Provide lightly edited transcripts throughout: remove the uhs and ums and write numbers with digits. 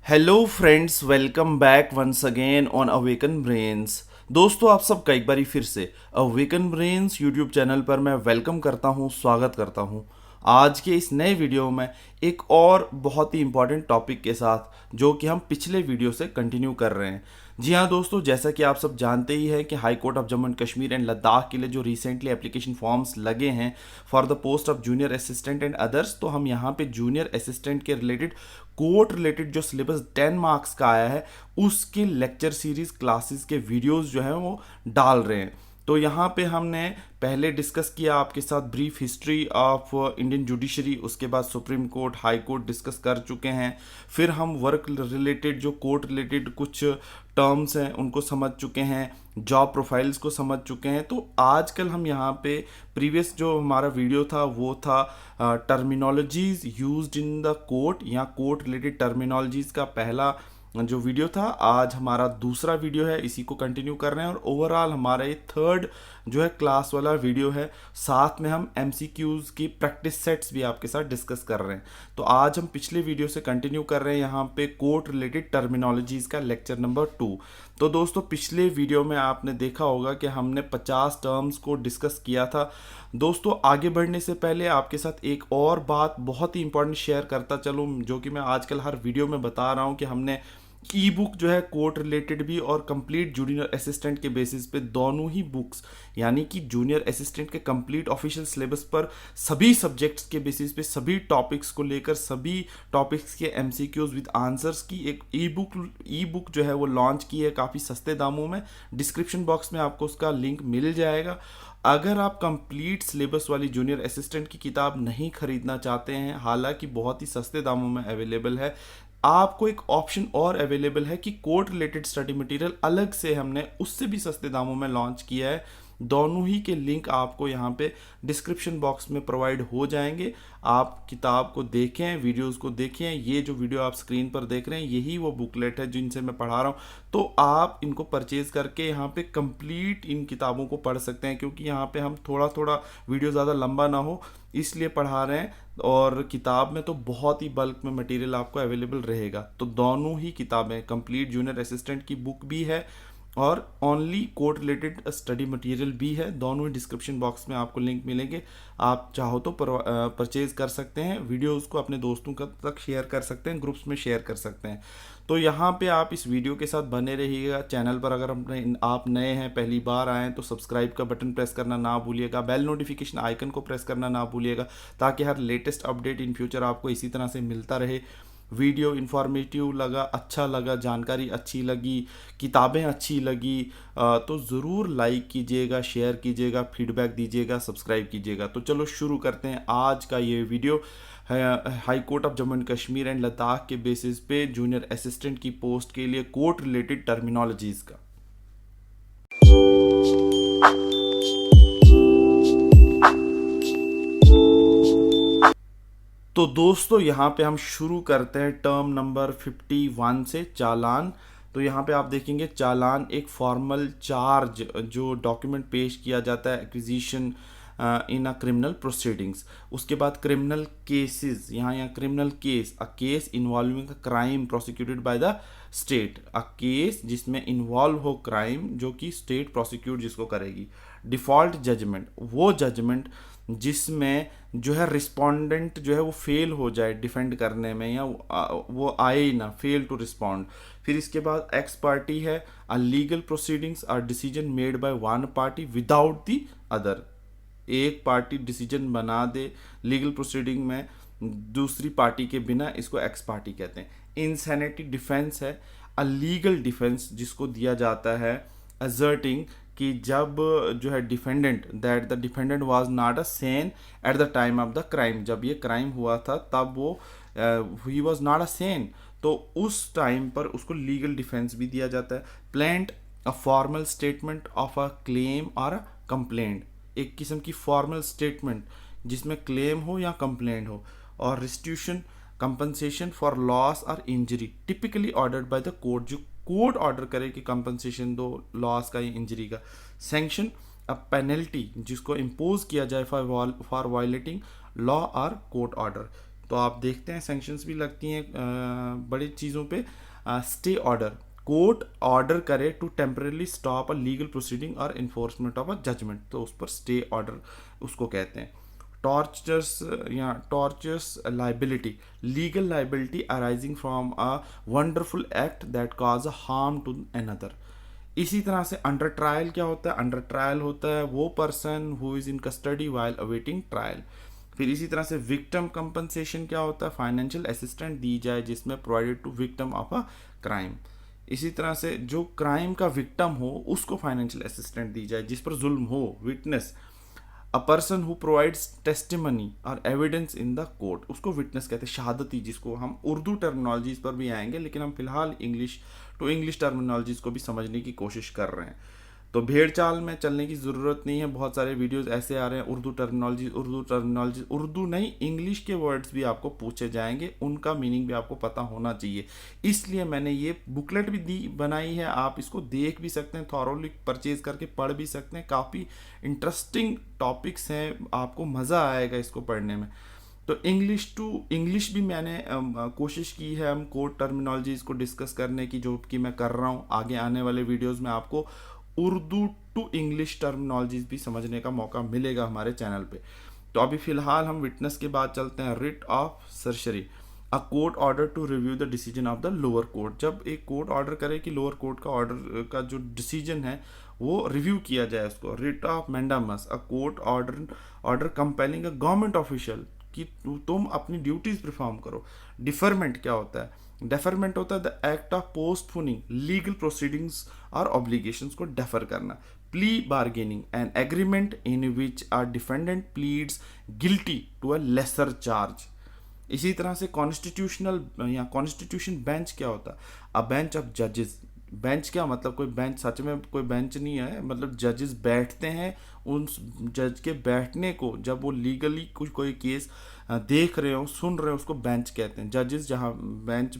Hello friends, welcome back once again on awaken brains. दोस्तों, आप सबका एक बारी फिर से अवेकन ब्रेन्स यूट्यूब चैनल पर मैं वेलकम करता हूं, स्वागत करता हूं। आज के इस नए वीडियो में एक और बहुत ही इंपॉर्टेंट टॉपिक के साथ, जो कि हम पिछले वीडियो से कंटिन्यू कर रहे हैं। जी हाँ दोस्तों, जैसा कि आप सब जानते ही हैं कि high court of Jammu and Kashmir and Ladakh के लिए जो रिसेंटली एप्लीकेशन फॉर्म्स लगे हैं for the post of junior assistant and others, तो हम यहाँ पे जूनियर असिस्टेंट के रिलेटेड कोर्ट रिलेटेड जो सिलेबस 10 मार्क्स का आया है उसके लेक्चर सीरीज क्लासेस के वीडियोस जो हैं वो डाल रहे हैं। तो यहाँ पे हमने पहले डिस्कस किया आपके साथ brief history of Indian judiciary, उसके बाद supreme court, high court discuss कर चुके हैं। फिर हम वर्क रिलेटेड जो कोर्ट रिलेटेड कुछ टर्म्स हैं उनको समझ चुके हैं, जॉब प्रोफाइल्स को समझ चुके हैं। तो आजकल हम यहाँ पे प्रीवियस जो हमारा वीडियो था वो था terminologies used in the court या कोर्ट रिलेटेड टर्मिनोलॉजीज का पहला जो वीडियो था। आज हमारा दूसरा वीडियो है, इसी को कंटिन्यू कर रहे हैं और ओवरऑल हमारा ये थर्ड जो है क्लास वाला वीडियो है। साथ में हम एमसीक्यूज की प्रैक्टिस सेट्स भी आपके साथ डिस्कस कर रहे हैं। तो आज हम पिछले वीडियो से कंटिन्यू कर रहे हैं यहाँ पे कोर्ट रिलेटेड टर्मिनोलॉजीज का लेक्चर नंबर 2। तो दोस्तों, पिछले वीडियो में आपने देखा होगा कि हमने 50 टर्म्स को डिस्कस किया था। दोस्तों, आगे बढ़ने से पहले आपके साथ एक और बात बहुत ही इंपॉर्टेंट शेयर करता चलूँ, जो कि मैं आजकल हर वीडियो में बता रहा हूँ कि हमने ई बुक जो है कोर्ट रिलेटेड भी और कंप्लीट जूनियर असिस्टेंट के बेसिस पे दोनों ही बुक्स, यानी कि जूनियर असिस्टेंट के कंप्लीट ऑफिशियल सिलेबस पर सभी सब्जेक्ट्स के बेसिस पे सभी टॉपिक्स को लेकर सभी टॉपिक्स के एमसीक्यूज विद आंसर्स की एक ई बुक जो है वो लॉन्च की है काफ़ी सस्ते दामों में। डिस्क्रिप्शन बॉक्स में आपको उसका लिंक मिल जाएगा। अगर आप कंप्लीट सिलेबस वाली जूनियर असिस्टेंट की किताब नहीं खरीदना चाहते हैं, हालांकि बहुत ही सस्ते दामों में अवेलेबल है, आपको एक ऑप्शन और अवेलेबल है कि कोर्ट रिलेटेड स्टडी मटेरियल अलग से हमने उससे भी सस्ते दामों में लॉन्च किया है। दोनों ही के लिंक आपको यहाँ पे डिस्क्रिप्शन बॉक्स में प्रोवाइड हो जाएंगे। आप किताब को देखें, वीडियोस को देखें। ये जो वीडियो आप स्क्रीन पर देख रहे हैं यही वो बुकलेट है जिनसे मैं पढ़ा रहा हूँ। तो आप इनको परचेज करके यहाँ पे कंप्लीट इन किताबों को पढ़ सकते हैं, क्योंकि यहाँ पे हम थोड़ा थोड़ा वीडियो ज़्यादा लंबा ना हो इसलिए पढ़ा रहे हैं। और किताब में तो बहुत ही बल्क में मटेरियल आपको अवेलेबल रहेगा। तो दोनों ही किताबें, कंप्लीट जूनियर असिस्टेंट की बुक भी है और only court related study material भी है। दोनों ही डिस्क्रिप्शन बॉक्स में आपको लिंक मिलेंगे। आप चाहो तो परचेज कर सकते हैं, वीडियोस को अपने दोस्तों तक शेयर कर सकते हैं, ग्रुप्स में शेयर कर सकते हैं। तो यहाँ पे आप इस वीडियो के साथ बने रहिएगा। चैनल पर अगर आप नए हैं, पहली बार आए हैं, तो सब्सक्राइब का बटन प्रेस करना ना भूलिएगा, बेल नोटिफिकेशन आइकन को प्रेस करना ना भूलिएगा, ताकि हर लेटेस्ट अपडेट इन फ्यूचर आपको इसी तरह से मिलता रहे। वीडियो इन्फॉर्मेटिव लगा, अच्छा लगा, जानकारी अच्छी लगी, किताबें अच्छी लगी, तो ज़रूर लाइक कीजिएगा, शेयर कीजिएगा, फीडबैक दीजिएगा, सब्सक्राइब कीजिएगा। तो चलो शुरू करते हैं आज का ये video. High court of Jammu and Kashmir and Ladakh के बेसिस पे जूनियर असिस्टेंट की पोस्ट के लिए कोर्ट रिलेटेड टर्मिनोलॉजीज का। तो दोस्तों, यहाँ पे हम शुरू करते हैं टर्म नंबर 51 से, चालान। तो यहाँ पे आप देखेंगे चालान एक फॉर्मल चार्ज जो डॉक्यूमेंट पेश किया जाता है acquisition in a criminal proceedings. उसके बाद क्रिमिनल केसेस, यहाँ criminal case, a case involving a crime prosecuted by the state, a case जिसमें इन्वॉल्व हो क्राइम जो कि स्टेट प्रोसिक्यूट जिसको करेगी। डिफ़ॉल्ट जजमेंट, वो जजमेंट जिसमें जो है रिस्पोंडेंट जो है वो फेल हो जाए डिफेंड करने में, या वो आए ही ना, फेल टू रिस्पॉन्ड। फिर इसके बाद एक्स पार्टी है, a legal proceedings are decision made by one party without the other. एक पार्टी डिसीजन बना दे लीगल प्रोसीडिंग में दूसरी पार्टी के बिना, इसको एक्स पार्टी कहते हैं। इंसैनिटी डिफेंस है, अ लीगल डिफेंस जिसको दिया जाता है असर्टिंग कि जब जो है defendant, that the defendant was not a Sen at the time of the crime, जब ये क्राइम हुआ था तब वो he was not a Sen, तो उस टाइम पर उसको लीगल डिफेंस भी दिया जाता है। Plaint, a formal statement of a claim और अ कंप्लेंट, एक किस्म की फॉर्मल स्टेटमेंट जिसमें क्लेम हो या कंप्लेंट हो। और रिस्ट्यूशन, कंपनसेशन फॉर लॉस और injury typically ordered by the court, जो कोर्ट ऑर्डर करे कि कंपनसेशन दो लॉस का या इंजरी का। सैंक्शन, अ पेनल्टी जिसको इम्पोज किया जाए फॉर वायलेटिंग लॉ और कोर्ट ऑर्डर। तो आप देखते हैं सैंक्शंस भी लगती हैं बड़ी चीज़ों पे। स्टे ऑर्डर, कोर्ट ऑर्डर करे to temporarily stop a legal proceeding और इन्फोर्समेंट ऑफ अ जजमेंट, तो उस पर स्टे ऑर्डर उसको कहते हैं। टॉर्चर्स या tortious liability, legal liability arising from a वंडरफुल act that cause a harm to another. इसी तरह से अंडर ट्रायल क्या होता है? अंडर ट्रायल होता है वो person who is in custody while awaiting trial. फिर इसी तरह से विक्टिम कंपनसेशन क्या होता है? फाइनेंशियल असिस्टेंट दी जाए जिसमें provided to victim of a crime. इसी तरह से जो क्राइम का विक्टिम हो उसको फाइनेंशियल असिस्टेंट दी जाए, जिस पर जुल्म हो, witness. A person who provides testimony और एविडेंस इन द कोर्ट, उसको विटनेस कहते हैं, शहादती, जिसको हम उर्दू टर्मिनोलॉजीज पर भी आएंगे, लेकिन हम फिलहाल इंग्लिश टू इंग्लिश टर्मिनोलॉजीज को भी समझने की कोशिश कर रहे हैं। तो भेड़ चाल में चलने की ज़रूरत नहीं है। बहुत सारे वीडियोस ऐसे आ रहे हैं, उर्दू टर्मिनोलॉजी, उर्दू नहीं इंग्लिश के वर्ड्स भी आपको पूछे जाएंगे, उनका मीनिंग भी आपको पता होना चाहिए। इसलिए मैंने ये बुकलेट भी दी बनाई है, आप इसको देख भी सकते हैं, थॉरोली परचेज करके पढ़ भी सकते हैं। काफ़ी इंटरेस्टिंग टॉपिक्स हैं, आपको मज़ा आएगा इसको पढ़ने में। तो इंग्लिश टू इंग्लिश भी मैंने कोशिश की है हम कोड टर्मिनोलॉजीज को डिस्कस करने की, जो कि मैं कर रहा हूँ। आगे आने वाले वीडियोस में आपको उर्दू टू इंग्लिश टर्मिनोलॉजीज भी समझने का मौका मिलेगा हमारे चैनल पे। तो अभी फिलहाल हम विटनेस के बाद चलते हैं। Writ of certiorari, a court order to review the decision of the lower court. जब एक कोर्ट ऑर्डर करे कि लोअर कोर्ट का ऑर्डर का जो डिसीजन है वो रिव्यू किया जाए उसको। Writ of mandamus, a court order order compelling a government official कि तुम अपनी ड्यूटीज परफॉर्म करो। डिफरमेंट क्या होता है? डेफरमेंट होता है the act of postponing legal proceedings और ऑब्लिगेशंस को डेफर करना। Plea bargaining, an agreement in which are defendant pleads guilty to a lesser charge. इसी तरह से कॉन्स्टिट्यूशनल या कॉन्स्टिट्यूशन बेंच क्या होता है? अ बेंच ऑफ जजेस। बेंच क्या मतलब? कोई बेंच सच में कोई बेंच नहीं है, मतलब जजेस बैठते हैं। उन जज के बैठने को, जब वो लीगली कुछ कोई केस देख रहे हो, सुन रहे हो, उसको बेंच कहते हैं। जजेस, जहाँ बेंच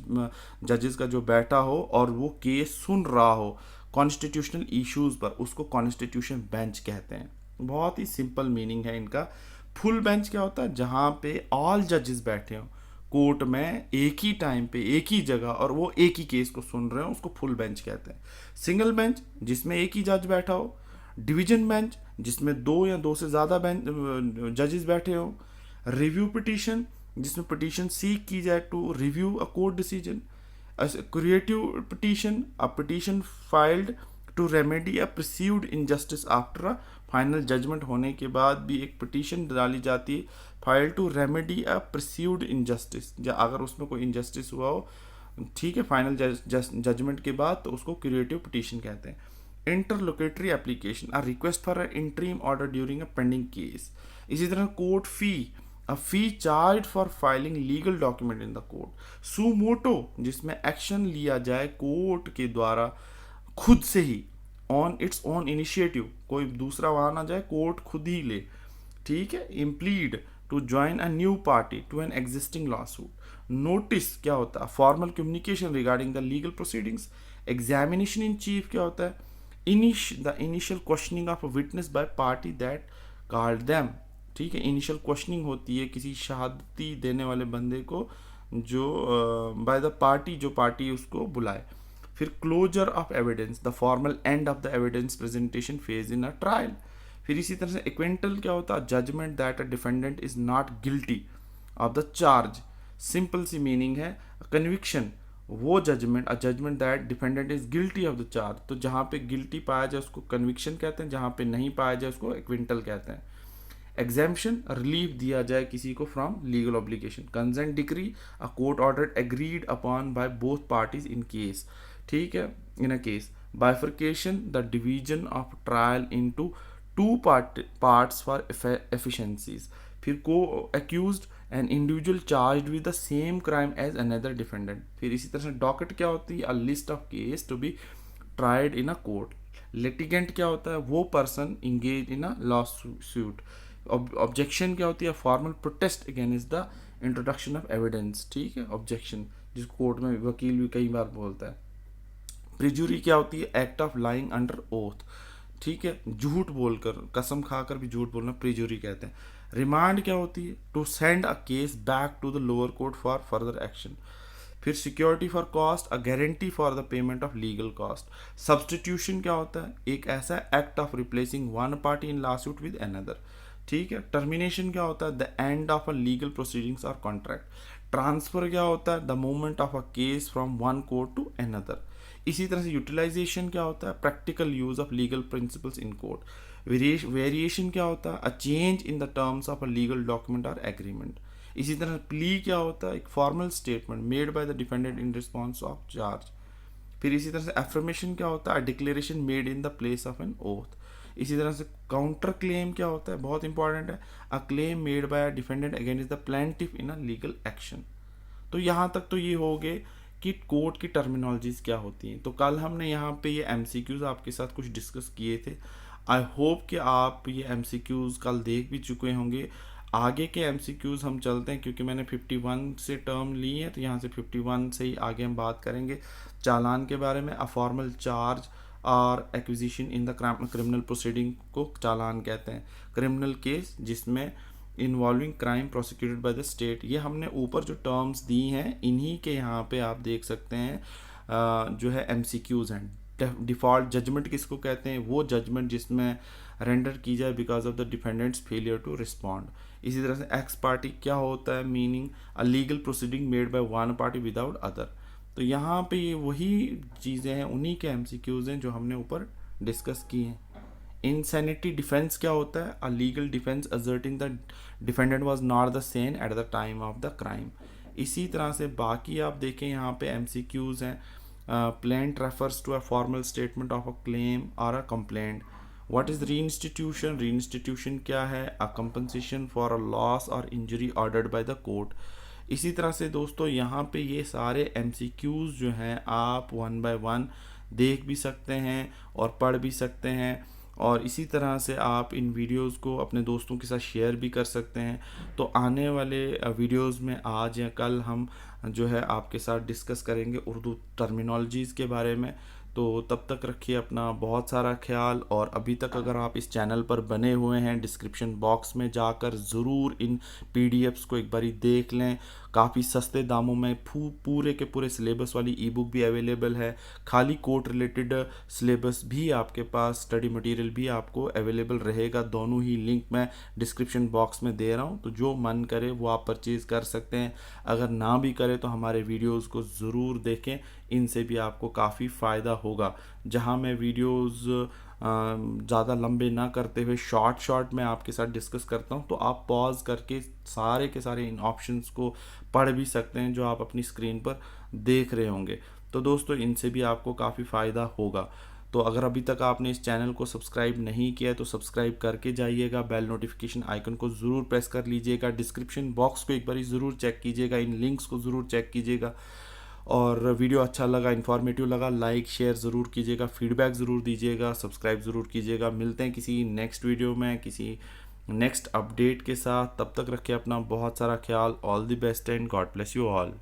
जजेस का जो बैठा हो और वो केस सुन रहा हो कॉन्स्टिट्यूशनल इश्यूज पर, उसको कॉन्स्टिट्यूशन बेंच कहते हैं। बहुत ही सिंपल मीनिंग है इनका। फुल बेंच क्या होता है? जहाँ पे ऑल जजेस बैठे हो कोर्ट में एक ही टाइम पे एक ही जगह और वो एक ही केस को सुन रहे हो, उसको फुल बेंच कहते हैं। सिंगल बेंच जिसमें एक ही जज बैठा हो। डिवीजन बेंच जिसमें दो या दो से ज़्यादा बेंच जजेस बैठे हो। रिव्यू पिटीशन जिसमें पिटीशन सीक की जाए to review a court decision. Curative petition, a petition filed to remedy a perceived injustice after a final judgment होने के बाद भी एक पिटीशन डाली जाती है, file to remedy a perceived injustice, अगर उसमें कोई इनजस्टिस हुआ हो, ठीक है, फाइनल जजमेंट के बाद, तो उसको क्रिएटिव पिटीशन कहते हैं। Interlocutory application, a request for a interim order during a pending case. इसी तरह court fee, a fee charge for filing legal document in the court. Suo motu जिसमें एक्शन लिया जाए कोर्ट के द्वारा खुद से ही, ऑन इट्स ओन इनिशिएटिव, कोई दूसरा वहां ना जाए, कोर्ट खुद ही ले, ठीक है। Implead, to join a new party to an existing lawsuit. Notice क्या होता है? Formal communication regarding the legal proceedings. Examination in chief क्या होता है? The initial questioning of a witness by party that called them, ठीक है। Initial questioning होती है किसी शहादती देने वाले बंदे को, जो बाय द पार्टी, जो पार्टी उसको बुलाए। फिर closure of evidence, the formal end of the evidence presentation phase in a trial. फिर इसी तरह से एक्वेंटल क्या होता है? Judgment that a defendant is not guilty of the charge. Simple सी मीनिंग है। कन्विक्शन, वो judgment, a judgment that defendant is guilty of the charge, तो जहाँ पे गिल्टी पाया जाए उसको कन्विक्शन कहते हैं, जहाँ पे नहीं पाया जाए उसको एक्विंटल कहते हैं। एग्जाम्पशन, रिलीफ दिया जाए किसी को from legal obligation. Consent decree, a court order agreed upon by both parties in case, ठीक है, in a case. Bifurcation, the division of trial into two parts for efficiencies. फिर co accused, an individual charged with the same crime as another defendant. फिर इसी तरह से docket क्या होती है? A list of case to be tried in a court. Litigant क्या होता है? वो person engage in a law suit. Objection क्या होती है? Formal protest against the introduction of evidence, ठीक है, ऑब्जेक्शन, जिसको कोर्ट में वकील भी कई बार बोलता है। प्रिजुरी क्या होती है? Act of lying under oath, ठीक है, झूठ बोलकर, कसम खाकर भी झूठ बोलना प्रीजुरी कहते हैं। रिमांड क्या होती है? To send a case back to the lower court for further action. फिर security for cost, a guarantee for the payment of legal cost. Substitution क्या होता है? एक ऐसा act of replacing one party in lawsuit with another. ठीक है। Termination क्या होता है? The end of a legal proceedings और कॉन्ट्रैक्ट। ट्रांसफर क्या होता है? The movement of a case from one court to another. इसी तरह से यूटिलाइजेशन क्या होता है? Practical use of legal principles in court. Variation क्या होता है? A change in the terms of a legal document और एग्रीमेंट। इसी तरह प्ली क्या होता है? एक formal statement made by the defendant in response of charge. फिर इसी तरह से एफर्मेशन क्या होता है? Declaration made in the place of N oath. इसी तरह से काउंटर क्लेम क्या होता है? बहुत इंपॉर्टेंट है। A claim made by a defendant against the plaintiff in a legal action. तो यहाँ तक तो ये हो गए कि कोर्ट की टर्मिनोलॉजीज क्या होती हैं। तो कल हमने यहाँ पे ये एमसीक्यूज आपके साथ कुछ डिस्कस किए थे। आई होप कि आप ये एमसीक्यूज कल देख भी चुके होंगे। आगे के एमसीक्यूज हम चलते हैं, क्योंकि मैंने 51 से टर्म ली है, तो यहाँ से 51 से ही आगे हम बात करेंगे चालान के बारे में। अ फॉर्मल चार्ज और acquisition in the criminal proceeding को चालान कहते हैं। क्रिमिनल केस जिसमें involving crime prosecuted by the state. ये हमने ऊपर जो टर्म्स दी हैं इन्हीं के यहाँ पे आप देख सकते हैं जो है एमसीक्यूज हैं। डिफ़ॉल्ट जजमेंट किसको कहते हैं? वो जजमेंट जिसमें रेंडर की जाए because of the defendant's failure to respond. इसी तरह से एक्स पार्टी क्या होता है? Meaning a legal proceeding made by one party without other. तो यहाँ पे ये वही चीज़ें हैं, उन्हीं के एमसीक्यूज हैं जो हमने ऊपर डिस्कस की हैं। इंसैनिटी डिफेंस क्या होता है? A legal defence asserting the defendant was not the same at the time of the crime. इसी तरह से बाकी आप देखें यहाँ पे एमसीक्यूज हैं। Plaint refers to a formal statement of a claim और a complaint. What is re institution? Re institution क्या है? A compensation for a loss और injury ordered by the court. इसी तरह से दोस्तों यहाँ पे ये सारे एमसीक्यूज जो हैं आप वन बाय वन देख भी सकते हैं और पढ़ भी सकते हैं, और इसी तरह से आप इन वीडियोस को अपने दोस्तों के साथ शेयर भी कर सकते हैं। तो आने वाले वीडियोस में आज या कल हम जो है आपके साथ डिस्कस करेंगे उर्दू टर्मिनोलॉजीज़ के बारे में। तो तब तक रखिए अपना बहुत सारा ख्याल। और अभी तक अगर आप इस चैनल पर बने हुए हैं, डिस्क्रिप्शन बॉक्स में जाकर ज़रूर इन पीडीएफ्स को एक बारी देख लें। काफ़ी सस्ते दामों में पूरे के पूरे सिलेबस वाली ई बुक भी अवेलेबल है। खाली कोर्ट रिलेटेड सिलेबस भी आपके पास, स्टडी मटेरियल भी आपको अवेलेबल रहेगा। दोनों ही लिंक मैं डिस्क्रिप्शन बॉक्स में दे रहा हूँ, तो जो मन करे वो आप परचेज़ कर सकते हैं। अगर ना भी करे तो हमारे वीडियोज़ को ज़रूर देखें, इनसे भी आपको काफ़ी फ़ायदा होगा। जहाँ मैं वीडियोज़ ज़्यादा लंबे ना करते हुए शॉर्ट में आपके साथ डिस्कस करता हूँ, तो आप पॉज करके सारे के सारे इन ऑप्शंस को पढ़ भी सकते हैं जो आप अपनी स्क्रीन पर देख रहे होंगे। तो दोस्तों इनसे भी आपको काफ़ी फ़ायदा होगा। तो अगर अभी तक आपने इस चैनल को सब्सक्राइब नहीं किया है तो सब्सक्राइब करके जाइएगा। बेल नोटिफिकेशन आइकन को ज़रूर प्रेस कर लीजिएगा। डिस्क्रिप्शन बॉक्स को एक बार ज़रूर चेक कीजिएगा, इन लिंक्स को ज़रूर चेक कीजिएगा। और वीडियो अच्छा लगा, इन्फॉर्मेटिव लगा, लाइक शेयर ज़रूर कीजिएगा, फीडबैक ज़रूर दीजिएगा, सब्सक्राइब ज़रूर कीजिएगा। मिलते हैं किसी नेक्स्ट वीडियो में किसी नेक्स्ट अपडेट के साथ। तब तक रखिए अपना बहुत सारा ख्याल। All the best and God bless you all.